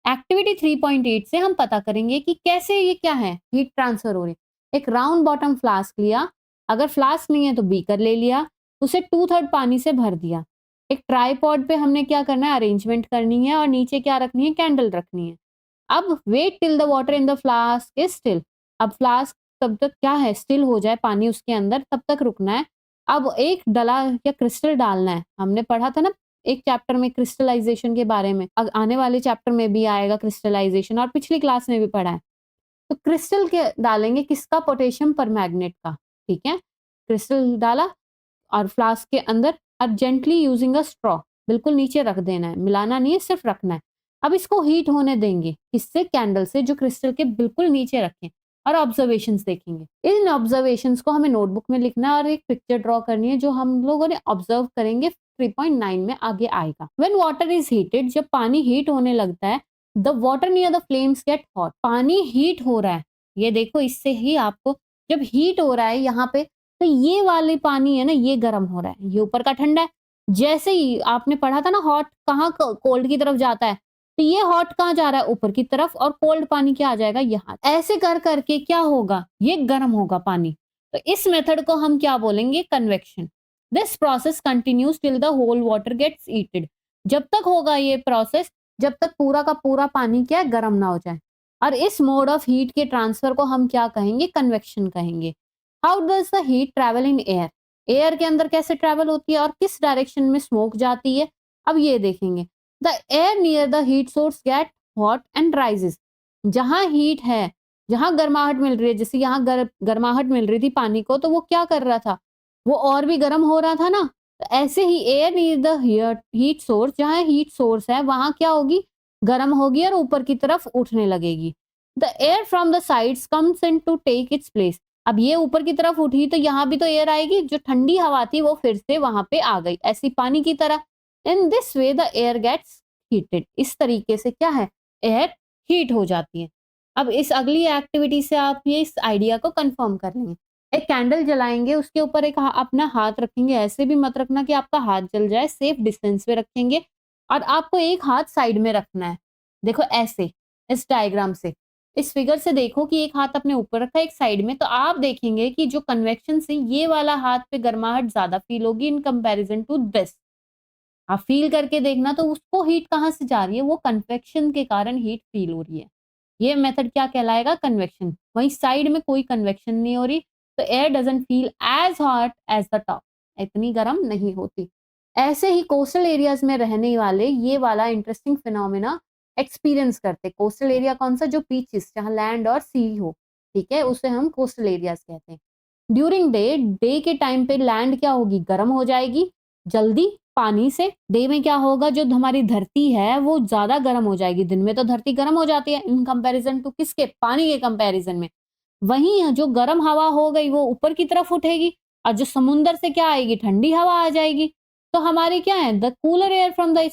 एक्टिविटी 3.8 से हम पता करेंगे कि कैसे ये क्या है, हीट ट्रांसफर हो रही है। एक राउंड बॉटम फ्लास्क लिया, अगर फ्लास्क नहीं है तो बीकर ले लिया, उसे 2/3 पानी से भर दिया। एक ट्राईपॉड पे हमने क्या करना है, अरेंजमेंट करनी है, और नीचे क्या रखनी है, कैंडल रखनी है। अब wait till the water in the flask is still. अब फ्लास्क तब तक क्या है, स्टिल हो जाए पानी उसके अंदर, तब तक रुकना है। अब एक डला या क्रिस्टल डालना है, हमने पढ़ा था ना एक चैप्टर में क्रिस्टलाइजेशन के बारे में, आने वाले चैप्टर में भी आएगा क्रिस्टलाइजेशन, और पिछली क्लास में भी पढ़ा है। तो क्रिस्टल के डालेंगे किसका, पोटेशियम परमैग्नेट का, ठीक है। क्रिस्टल डाला और फ्लास्क के अंदर, और जेंटली यूजिंग अ स्ट्रॉ, बिल्कुल नीचे रख देना है, मिलाना नहीं है, सिर्फ रखना है। अब इसको हीट होने देंगे, किससे, कैंडल से, जो क्रिस्टल के बिल्कुल नीचे रखें, और ऑब्जर्वेशंस देखेंगे। इन ऑब्जर्वेशंस को हमें नोटबुक में लिखना है, और एक पिक्चर ड्रॉ करनी है जो हम लोगों ने ऑब्जर्व करेंगे, 3.9 में आगे आएगा। व्हेन वाटर इज हीटेड, जब पानी हीट होने लगता है, the water near the flames get hot, पानी हीट हो रहा है, ये देखो, इससे ही आपको, जब हीट हो रहा है यहाँ पे, तो ये वाले पानी है ना, ये गर्म हो रहा है, ये ऊपर का ठंडा है। जैसे ही आपने पढ़ा था ना, हॉट कहाँ कोल्ड की तरफ जाता है, तो ये हॉट कहाँ जा रहा है, ऊपर की तरफ, और कोल्ड पानी क्या आ जाएगा, यहाँ। ऐसे कर करके क्या होगा, ये गर्म होगा पानी। तो इस मेथड को हम क्या बोलेंगे, convection. This process continues till the whole water gets heated. जब तक होगा ये प्रोसेस, जब तक पूरा का पूरा पानी क्या है, गर्म ना हो जाए। और इस मोड ऑफ हीट के ट्रांसफर को हम क्या कहेंगे, कन्वेक्शन कहेंगे। How does the heat travel in air, air के अंदर कैसे ट्रेवल होती है, और किस डायरेक्शन में स्मोक जाती है, अब ये देखेंगे। The air near the heat source get hot and rises, जहां हीट है, जहां गर्माहट मिल रही है, जैसे यहाँ गर्माहट मिल रही थी पानी को, तो वो क्या कर रहा था, वो और भी गर्म हो रहा था ना। तो ऐसे ही air near the heat source, जहां हीट सोर्स है वहां क्या होगी, गर्म होगी, और ऊपर की तरफ उठने लगेगी। The air from the sides comes in to take its place, अब ये ऊपर की तरफ उठी तो यहाँ भी तो एयर आएगी, जो ठंडी हवा थी वो फिर से वहां पे आ गई, ऐसी पानी की तरह। In this way the air gets heated, इस तरीके से क्या है, एयर हीट हो जाती है। अब इस अगली एक्टिविटी से आप ये इस आइडिया को कंफर्म कर लेंगे। एक कैंडल जलाएंगे, उसके ऊपर एक अपना हाथ रखेंगे, ऐसे भी मत रखना कि आपका हाथ जल जाए, सेफ डिस्टेंस पे रखेंगे, और आपको एक हाथ साइड में रखना है, देखो ऐसे, इस डायग्राम से। इस फिगर से देखो कि एक हाथ अपने ऊपर रखा है एक साइड में, तो आप देखेंगे कि जो कन्वेक्शन से ये वाला हाथ पे गर्माहट ज्यादा फील होगी इन कंपैरिजन टू दिस। आप फील करके देखना तो उसको हीट कहाँ से जा रही है, वो कन्वेक्शन के कारण हीट फील हो रही है। ये मेथड क्या कहलाएगा, कन्वेक्शन। वहीं साइड में कोई कन्वेक्शन नहीं हो रही, तो air doesn't feel as hot as the top, इतनी गर्म नहीं होती। ऐसे ही कोस्टल एरियाज में रहने वाले ये वाला इंटरेस्टिंग फिनोमेना एक्सपीरियंस करते। कोस्टल एरिया कौन सा, जो बीचेस जहाँ लैंड और सी हो, ठीक है, उसे हम कोस्टल एरियाज कहते हैं। ड्यूरिंग डे के टाइम पे लैंड क्या होगी, गर्म हो जाएगी जल्दी पानी से। डे में क्या होगा, जो हमारी धरती है वो ज्यादा गर्म हो जाएगी। दिन में तो धरती गर्म हो जाती है इन कंपैरिजन टू किसके, पानी के कंपैरिजन में। वहीं जो गर्म हवा हो गई वो ऊपर की तरफ उठेगी, और जो समुंदर से क्या आएगी, ठंडी हवा आ जाएगी। तो हमारी क्या है, the cooler air from the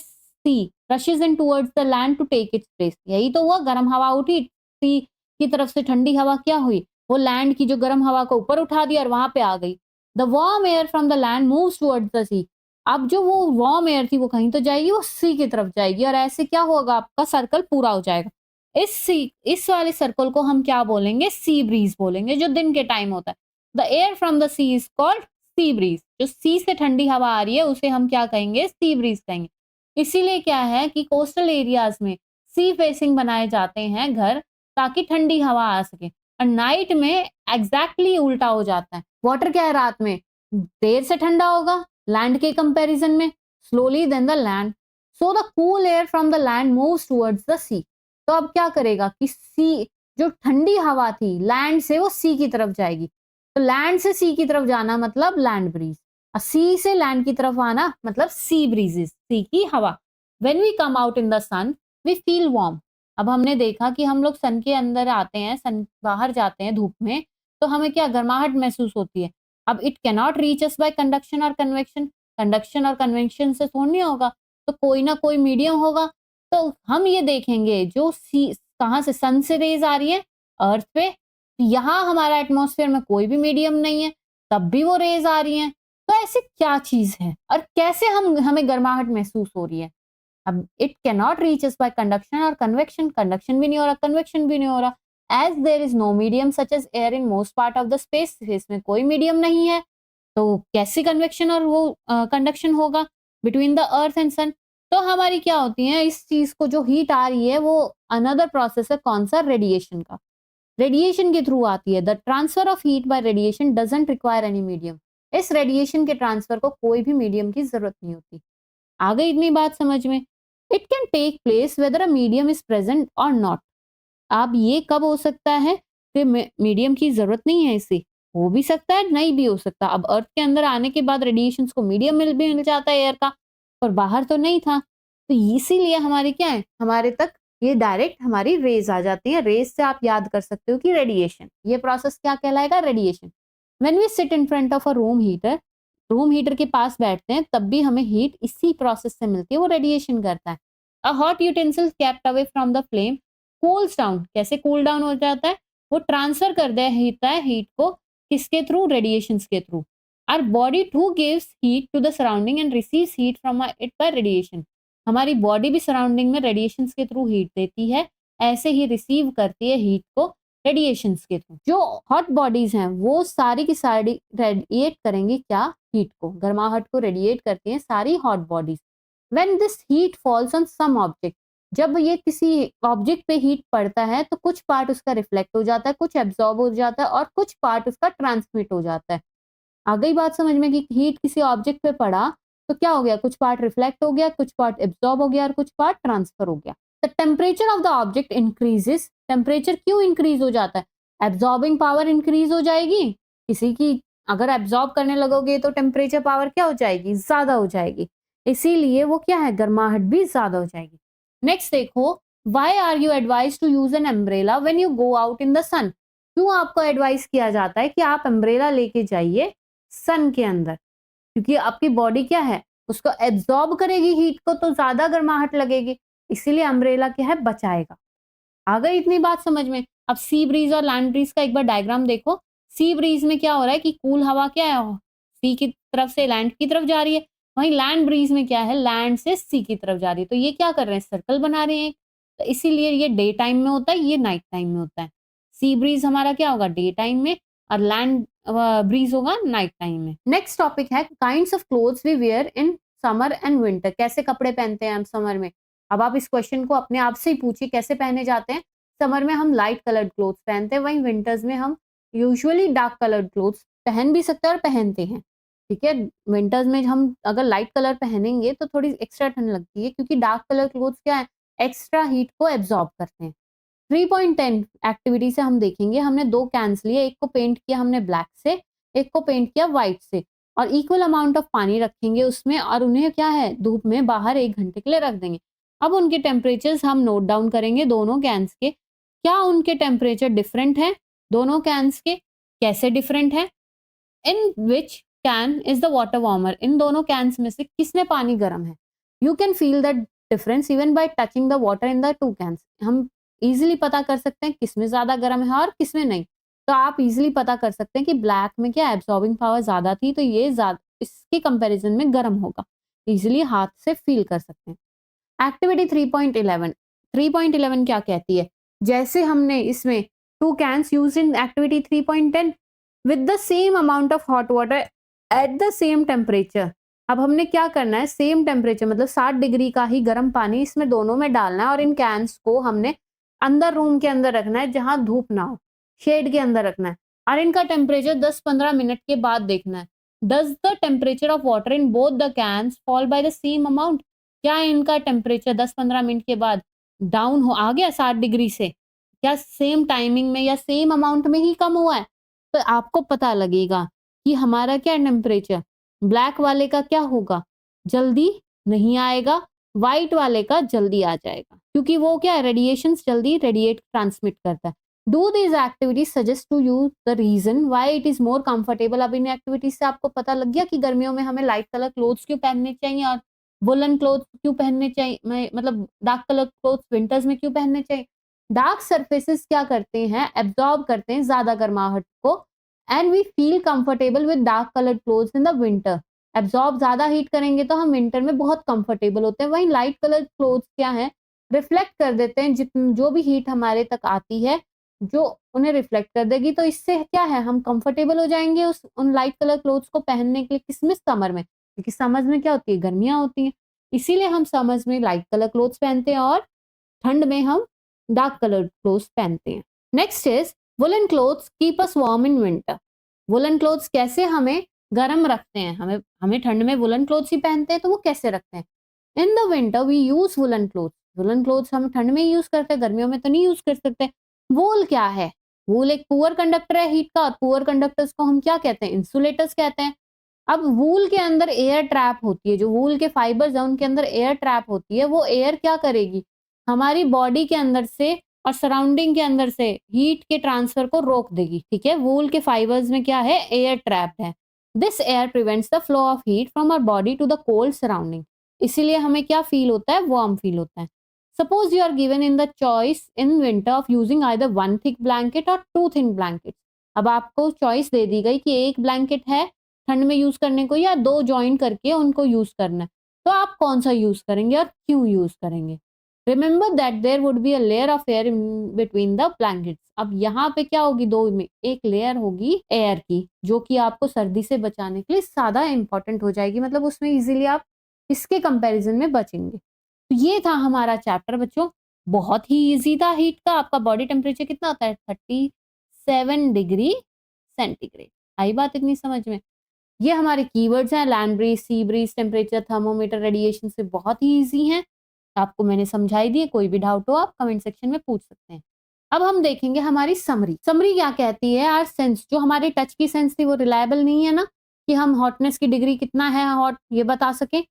sea rushes in towards the land to take its place. यही तो हुआ, गर्म हवा उठी, सी की तरफ से ठंडी हवा क्या हुई, वो लैंड की जो गर्म हवा को ऊपर उठा दिया और वहां पे आ गई। The warm air from the land moves towards the sea. अब जो वो वार्म एयर थी वो कहीं तो जाएगी, वो सी की तरफ जाएगी, और ऐसे क्या होगा, आपका सर्कल पूरा हो जाएगा। इस वाले सर्कल को हम क्या बोलेंगे, सी ब्रीज बोलेंगे, जो दिन के टाइम होता है। The air from the sea is called sea breeze. जो सी से ठंडी हवा आ रही है उसे हम क्या कहेंगे, सी ब्रीज कहेंगे। इसीलिए क्या है कि कोस्टल एरियाज में सी फेसिंग बनाए जाते हैं घर, ताकि ठंडी हवा आ सके। और नाइट में एग्जैक्टली उल्टा हो जाता है। वाटर क्या है, रात में देर से ठंडा होगा लैंड के कंपैरिजन में, slowly than the land. So the cool air from the land moves towards the sea. तो अब क्या करेगा कि सी, जो ठंडी हवा थी लैंड से, वो सी की तरफ जाएगी। तो लैंड से सी की तरफ जाना मतलब लैंड ब्रीज, और सी से लैंड की तरफ आना मतलब सी ब्रीजेस, सी की हवा। When we come out in the sun we feel warm. अब हमने देखा कि हम लोग सन के अंदर आते हैं, सन बाहर जाते हैं धूप में, तो हमें क्या गर्माहट महसूस होती है। अब it can not reach us by conduction और कन्वेक्शन। कंडक्शन और कन्वेक्शन से थोड़ी नहीं होगा, तो कोई ना कोई मीडियम होगा। तो हम ये देखेंगे जो सी कहाँ से, सन से रेज आ रही है अर्थ पे, यहाँ हमारा एटमॉस्फेयर में कोई भी मीडियम नहीं है, तब भी वो रेज आ रही हैं। तो ऐसी क्या चीज है और कैसे हमें गर्माहट महसूस हो रही है। अब it can not reach us by conduction और कन्वेक्शन, कंडक्शन भी नहीं हो रहा, कन्वेक्शन भी नहीं हो रहा। As there is no medium such as air in most part of the space, इसमें कोई मीडियम नहीं है, तो कैसे कन्वेक्शन और वो कंडक्शन होगा बिटवीन द अर्थ एंड सन। तो हमारी क्या होती है, इस चीज को जो हीट आ रही है वो अनदर प्रोसेस है, कौन सा, रेडिएशन का। रेडिएशन के थ्रू आती है। The transfer of heat bye radiation doesn't require any medium. इस रेडिएशन के ट्रांसफर को कोई भी मीडियम की जरूरत नहीं होती। आ गई इतनी बात समझ में। It can take place whether a medium is present और नॉट। अब ये कब हो सकता है कि मीडियम की जरूरत नहीं है, इसे हो भी सकता है, नहीं भी हो सकता। अब अर्थ के अंदर आने के बाद रेडिएशन को मीडियम मिल जाता है एयर का, पर बाहर तो नहीं था। तो इसीलिए हमारी क्या है, हमारे तक ये डायरेक्ट हमारी रेज आ जाती है। रेज से आप याद कर सकते हो कि रेडिएशन, ये प्रोसेस क्या कहलाएगा, radiation. When we sit in front of a room heater के पास बैठते हैं, तब भी हमें हीट इसी प्रोसेस से मिलती है, वो रेडिएशन करता है। A hot utensil kept away from the flame cools down. कैसे कूल डाउन हो जाता है, वो ट्रांसफर कर देता है हीट को, किसके थ्रू, रेडिएशन के through. Our body too gives heat to the surrounding and receives heat from it by radiation. हमारी बॉडी भी सराउंडिंग में रेडिएशन के थ्रू हीट देती है, ऐसे ही रिसीव करती है हीट को रेडिएशन के थ्रू। जो हॉट बॉडीज हैं वो सारी की सारी रेडिएट करेंगी क्या, हीट को, गर्माहट को रेडिएट करती हैं सारी hot bodies. When this heat falls on some object, जब ये किसी ऑब्जेक्ट पे हीट पड़ता है तो कुछ पार्ट उसका रिफ्लेक्ट हो जाता है, कुछ एब्जॉर्ब हो जाता है और कुछ पार्ट उसका ट्रांसमिट हो जाता है। आ गई बात समझ में कि हीट किसी ऑब्जेक्ट पे पड़ा तो क्या हो गया, कुछ पार्ट रिफ्लेक्ट हो गया, कुछ पार्ट एब्जॉर्ब हो गया और कुछ पार्ट ट्रांसफर हो गया। The temperature of the object increases. Temperature क्यों इंक्रीज हो जाता है, एब्जॉर्बिंग पावर इंक्रीज हो जाएगी किसी की। अगर एब्जॉर्ब करने लगोगे तो टेम्परेचर पावर क्या हो जाएगी, ज्यादा हो जाएगी, इसीलिए वो क्या है, गर्माहट भी ज्यादा हो जाएगी। नेक्स्ट देखो, why are you advise to use an umbrella when you go out in the sun. क्यों आपको एडवाइस किया जाता है कि आप अम्ब्रेला लेके जाइए सन के अंदर, क्योंकि आपकी बॉडी क्या है, उसको एब्जॉर्ब करेगी हीट को, तो ज्यादा गर्माहट लगेगी, इसीलिए अम्ब्रेला क्या है, बचाएगा। आ गई इतनी बात समझ में। अब सी ब्रीज और लैंड ब्रीज का एक बार डायग्राम देखो। सी ब्रीज में क्या हो रहा है कि कूल हवा क्या है, सी की तरफ से लैंड की तरफ जा रही है। वहीं लैंड ब्रीज में क्या है, लैंड से सी की तरफ जा रही है। तो ये क्या कर रहे हैं, सर्कल बना रहे हैं। तो इसीलिए ये डे टाइम में होता है, ये नाइट टाइम में होता है। सी ब्रीज हमारा क्या होगा, डे टाइम में, और लैंड ब्रीज होगा नाइट टाइम में। नेक्स्ट टॉपिक है kinds of clothes we wear in summer and winter. कैसे कपड़े पहनते हैं हम समर में। अब आप इस क्वेश्चन को अपने आप से ही पूछिए कैसे पहने जाते हैं। समर में हम लाइट कलर्ड क्लोथ्स पहनते हैं, वहीं विंटर्स में हम यूजुअली डार्क कलर्ड क्लोथ्स पहन भी सकते हैं और पहनते हैं। ठीक है, विंटर्स में हम अगर लाइट कलर पहनेंगे तो थोड़ी एक्स्ट्रा ठंड लगती है, क्योंकि डार्क कलर क्लोथ्स क्या है, एक्स्ट्रा हीट को एब्जॉर्ब करते हैं। 3.10 एक्टिविटी से हम देखेंगे, हमने 2 कैंस लिए, एक को पेंट किया हमने ब्लैक से, एक को पेंट किया व्हाइट से, और इक्वल अमाउंट ऑफ पानी रखेंगे उसमें, और उन्हें क्या है, धूप में बाहर 1 घंटे के लिए रख देंगे। अब उनके टेम्परेचर्स हम नोट डाउन करेंगे दोनों कैंस के। क्या उनके टेम्परेचर डिफरेंट है दोनों कैंस के, कैसे डिफरेंट है, in which can is the water warmer, इन दोनों कैंस में से किसमें पानी गर्म है। You can feel the difference even by touching the water in the 2 cans. हम इजीली पता कर सकते हैं किसमें ज्यादा गर्म है और किसमें नहीं। तो आप इजीली पता कर सकते हैं कि ब्लैक में क्या एब्जॉर्बिंग पावर ज्यादा थी, तो ये ज्यादा इसके कंपैरिजन में गर्म होगा। इजीली हाथ से फील कर सकते हैं। एक्टिविटी 3.11, 3.11 क्या कहती है, जैसे हमने इसमें 2 cans use in activity 3.10 with the same amount of hot water at the same temperature. अब हमने क्या करना है, सेम टेम्परेचर मतलब 60 डिग्री का ही गर्म पानी इसमें दोनों में डालना है, और इन कैंस को हमने अंदर रूम के अंदर रखना है जहां धूप ना हो, शेड के अंदर रखना है, और इनका टेम्परेचर 10-15 मिनट के बाद देखना है। Does the temperature of water in both the cans fall by the same amount. क्या इनका टेम्परेचर 10-15 मिनट के बाद डाउन हो आ गया 60 डिग्री से, क्या सेम टाइमिंग में या सेम अमाउंट में ही कम हुआ है। तो आपको पता लगेगा कि हमारा क्या टेम्परेचर, ब्लैक वाले का क्या होगा, जल्दी नहीं आएगा, व्हाइट वाले का जल्दी आ जाएगा, क्योंकि वो क्या है, रेडिएशन जल्दी रेडिएट ट्रांसमिट करता है। Do this activities suggest to you the reason why it is more comfortable. अब इन एक्टिविटीज से आपको पता लग गया कि गर्मियों में हमें लाइट कलर क्लोथ्स क्यों पहनने चाहिए और वुलन क्लोथ्स क्यों पहनने चाहिए, मतलब डार्क कलर क्लोथ्स विंटर्स में क्यों पहनने चाहिए। डार्क सरफेसेस क्या करते हैं, एब्जॉर्ब करते हैं ज्यादा गर्माहट को, and we feel comfortable with dark coloured clothes in the winter. Absorb ज्यादा हीट करेंगे तो हम विंटर में बहुत कंफर्टेबल होते हैं। वहीं लाइट कलर क्लोथ्स क्या है, रिफ्लेक्ट कर देते हैं, जितनी जो भी हीट हमारे तक आती है जो उन्हें रिफ्लेक्ट कर देगी, तो इससे क्या है, हम कंफर्टेबल हो जाएंगे उन लाइट कलर क्लोथ्स को पहनने के लिए। किसमें, समर में, क्योंकि समझ में क्या होती है, गर्मियां होती हैं, इसीलिए हम समझ में लाइट कलर क्लोथ्स पहनते हैं और ठंड में हम डार्क कलर क्लोथ्स पहनते हैं। Next is woollen clothes keep us warm in winter. Woollen clothes कैसे हमें गर्म रखते हैं, हमें हमें ठंड में वुलन क्लोथ्स ही पहनते हैं, तो वो कैसे रखते हैं। In the winter we use woollen clothes. Woollen clothes हम ठंड में यूज करते हैं, गर्मियों में तो नहीं यूज कर सकते। वूल क्या है, वूल एक पुअर कंडक्टर है हीट का, और पुअर कंडक्टर्स को हम क्या कहते हैं, इंसुलेटर्स कहते हैं। अब वूल के अंदर एयर ट्रैप होती है, जो वूल के फाइबर्स है उनके अंदर एयर ट्रैप होती है। वो एयर क्या करेगी, हमारी बॉडी के अंदर से और सराउंडिंग के अंदर से हीट के ट्रांसफर को रोक देगी। ठीक है, वूल के फाइबर्स में क्या है, एयर ट्रैप है। This air prevents the flow of heat from our body to the cold surrounding. इसीलिए हमें क्या फील होता है, वार्म फील होता है। Suppose you are given in the choice in winter of using either 1 thick blanket और 2 थिन ब्लैंकेट। अब आपको चॉइस दे दी गई कि 1 ब्लैंकेट है ठंड में यूज करने को, या 2 ज्वाइन करके उनको यूज करना है, तो आप कौन सा यूज करेंगे और क्यों यूज करेंगे। Remember that there would be a layer of air in between the blankets. अब यहाँ पे क्या होगी, दो में एक लेयर होगी एयर की, जो कि आपको सर्दी से बचाने के लिए ज्यादा इंपॉर्टेंट हो जाएगी, मतलब उसमें इजीली आप इसके कंपैरिजन में बचेंगे। तो ये था हमारा चैप्टर बच्चों, बहुत ही इजी था। हीट का आपका बॉडी टेम्परेचर कितना होता है, 37 डिग्री सेंटीग्रेड। आई बात इतनी समझ में। ये हमारे कीवर्ड्स हैं, land breeze, sea breeze, temperature, thermometer, radiation से बहुत ही इजी हैं। आपको मैंने समझाई दी है, कोई भी डाउट हो आप कमेंट सेक्शन में पूछ सकते हैं। अब हम देखेंगे हमारी समरी। समरी क्या कहती है, आर सेंस, जो हमारी टच की सेंस थी वो रिलायबल नहीं है ना, कि हम हॉटनेस की डिग्री कितना है हॉट ये बता सके।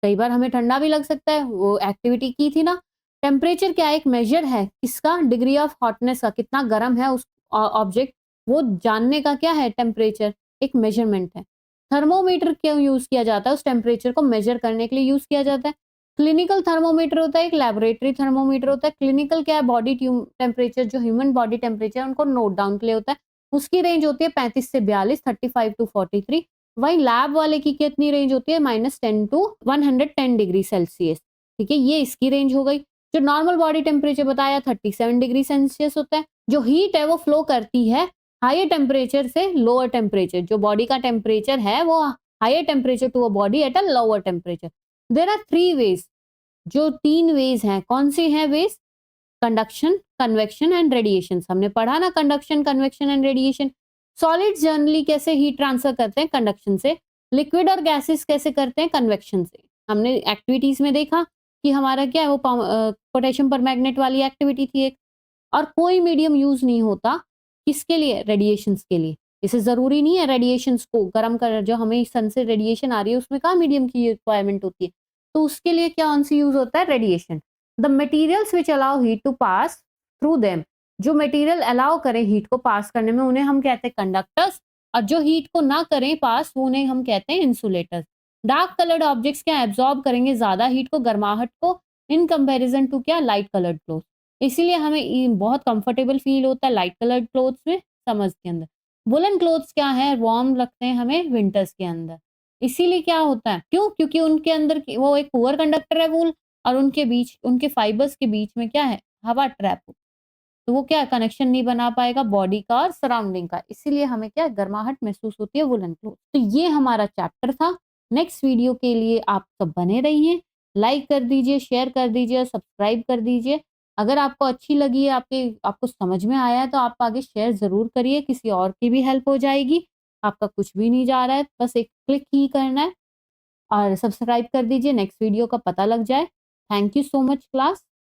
कई बार हमें ठंडा भी लग सकता है, वो एक्टिविटी की थी ना। टेम्परेचर क्या एक मेजर है किसका, डिग्री ऑफ हॉटनेस का, कितना गर्म है उस ऑब्जेक्ट, वो जानने का क्या है, टेम्परेचर एक मेजरमेंट है। थर्मोमीटर क्यों यूज किया जाता है, उस टेम्परेचर को मेजर करने के लिए यूज किया जाता है। क्लिनिकल थर्मोमीटर होता है, एक लैबोरेटरी थर्मोमीटर होता है। क्लिनिकल क्या है, बॉडी टेम्परेचर, जो ह्यूमन बॉडी टेम्परेचर उनको नोट डाउन के लिए होता है। उसकी रेंज होती है 35 से 42, 35 to 43। वही लैब वाले की कितनी रेंज होती है, -10 to 110 डिग्री सेल्सियस। ठीक है, ये इसकी रेंज हो गई। जो नॉर्मल बॉडी टेम्परेचर बताया 37 डिग्री सेल्सियस होता है। जो हीट है वो फ्लो करती है हायर टेम्परेचर से लोअर टेम्परेचर। जो बॉडी का टेम्परेचर है वो higher temperature to a body at a lower temperature. There are 3 ways. जो 3 वेज हैं, कौन सी हैं ways? Conduction, convection and radiation. हमने पढ़ा ना conduction, convection and radiation. Solids generally कैसे हीट ट्रांसफर करते हैं? कंडक्शन से। लिक्विड और गैसेस कैसे करते हैं? कन्वेक्शन से। हमने एक्टिविटीज में देखा कि हमारा क्या है वो पोटेशियम परमैंगनेट वाली एक्टिविटी थी एक। और कोई मीडियम यूज नहीं होता किसके लिए? रेडिएशंस के लिए। इसे जरूरी नहीं है रेडिएशंस को गर्म कर, जो हमें सन से रेडिएशन आ रही है उसमें कहाँ मीडियम की रिक्वायरमेंट होती है। तो उसके लिए क्या कौन सी यूज होता है? Radiation. The materials which allow heat to pass through them. जो मटेरियल अलाउ करें हीट को पास करने में उन्हें हम कहते हैं कंडक्टर्स, और जो हीट को ना करें पास वो उन्हें हम कहते हैं इंसुलेटर्स। डार्क कलर्ड ऑब्जेक्ट्स क्या एब्जॉर्ब करेंगे ज्यादा हीट को, गर्माहट को, इन कंपैरिजन टू क्या? Light coloured cloth. इसीलिए हमें बहुत कंफर्टेबल फील होता है लाइट कलर्ड क्लोथ्स में समर्स के अंदर। वुलन क्लोथ्स क्या है? वार्म लगते हैं हमें विंटर्स के अंदर। इसीलिए क्या होता है, क्यों? क्योंकि उनके अंदर वो एक पुअर कंडक्टर है वूल, और उनके बीच, उनके फाइबर्स के बीच में क्या है? हवा ट्रैप। तो वो क्या कनेक्शन नहीं बना पाएगा बॉडी का और सराउंडिंग का। इसीलिए हमें क्या गर्माहट महसूस होती है वुलन क्लोथ। तो ये हमारा चैप्टर था। नेक्स्ट वीडियो के लिए आप सब बने रहिए। लाइक कर दीजिए, शेयर कर दीजिए, सब्सक्राइब कर दीजिए। अगर आपको अच्छी लगी है, आपको समझ में आया है, तो आप आगे शेयर जरूर करिए, किसी और की भी हेल्प हो जाएगी। आपका कुछ भी नहीं जा रहा है, बस एक क्लिक ही करना है और सब्सक्राइब कर दीजिए, नेक्स्ट वीडियो का पता लग जाए। Thank you so much class.